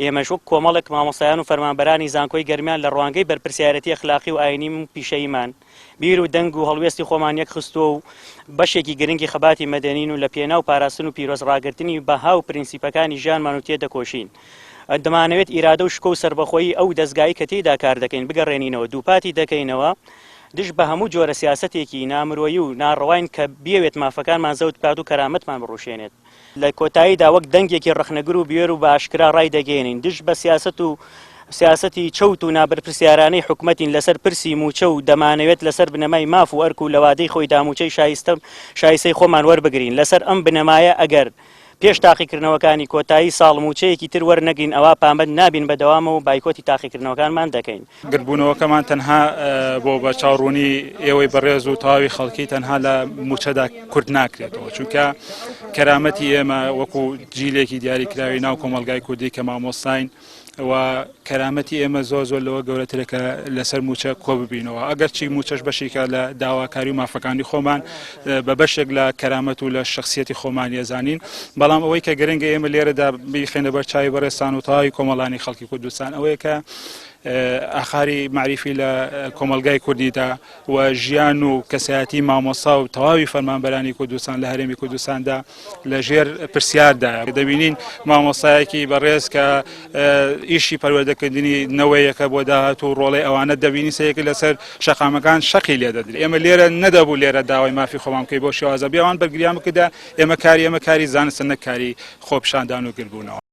ئێمەش وەک کۆمەڵێک مامۆستایان و فەرمانبەرانی زانکۆی گەرمیان لە ڕوانگەی بەرپرسیارەتی ئەخلاقی و ئاینی و پیشەیمان بیر و دەنگ و هەڵوێستی خۆمان یەک خستووە و بەشێکی گرنگی خەباتی مەدەنین و لە پێناو پاراستن و پیرۆزڕاگرتنی بەها و پرینسیپەکانی ژیانمان و تێدەکۆشین. دەمانەوێت ئیرادە و شکۆ و سربەخۆیی ئەو دەستگایی کە تێیدا کار دەکەین بگەڕێنینەوە دووپاتی دەکەینەوە دش بە هەموو جۆرە سیاسەتێکی نامرۆیی و ناڕەواین کە بیاوێت مافەکانمان زەوت بکات و کەرامەتمان بڕوشێنێت. لە کۆتاییدا وەک دەنگێکی ڕەخنەگر و بێر و بە ئاشکرا ڕای دەگەێنین دش بە سیاسەتی چەوت و نابرپرسیارانەی حکومەتین لەسەر پرسی موچە و دەمانەوێت لەسەر بنەمای ماف و ئەرک و لەوادەی خۆی داموچەی شایستەی خۆمان وەربگرین لەسەر ئەم بنەمایە ئەگەر پێش تاقیکردنەوەکانی کۆتایی ساڵ موچەیەکی تر وەرنەگرین ئەوە پامەد نابین بەدەوامەوە بایکۆتی تاقیکردنەوەکانمان دەکەین. گربوونەوەکەمان تەنها بۆ بە چاوڕوونی ئێوەی بەڕێز و تەواوی خەڵکی تەنها لە موچەدا کورد ناکرێتەوە چونکە کەرامەتی ئێمە وەکو جیلێکی دیاریکراوی ناو کۆمەلگای کوردی کە مامۆستاین و کەرامەتی ئێمە زۆر لەوە گەورەترەکە لەسەر موچە کۆ ببینەوە ئەگەر چی موچەش بەشێکە لە داواکاری و مافەکانی خۆمان بە بەشێک لە کەرامەت و لە شخصیەتی خۆمان ێزانین بەڵام ئەوەی کە گرنگە ئێمە لێرەدا بیخێنە بەر چاوی بەڕێستان و تەواوی کۆمەڵانی خەڵکی کوردستان ئەوەیە کە ئاخاری معریفی لە کۆمەلگای کوردیدا و ژیان و کەسایەتی مامۆستا و تەواوی فەرمانبەرانی کوردستان لە هەرێمی کوردستاندا لە ژێر پرسیاردایە دەبینین مامۆستایەکی بەڕێز کە ئیشی پەروەردەکردنی نەوەیەکە بۆ داهات و ڕۆڵەی ئەوانە دەبینی سەیەکی لەسەر شەقامەکان شەقی لێ دەدرێت ئێمە لێرە نەدەبوو لێرە داوای مافی خۆمان بکەین بۆ شێوازە بیاوان بەرگریان بکەدا ئێمە کاری زانستە نەک کاری خۆپیشاندان و گربوونەوە.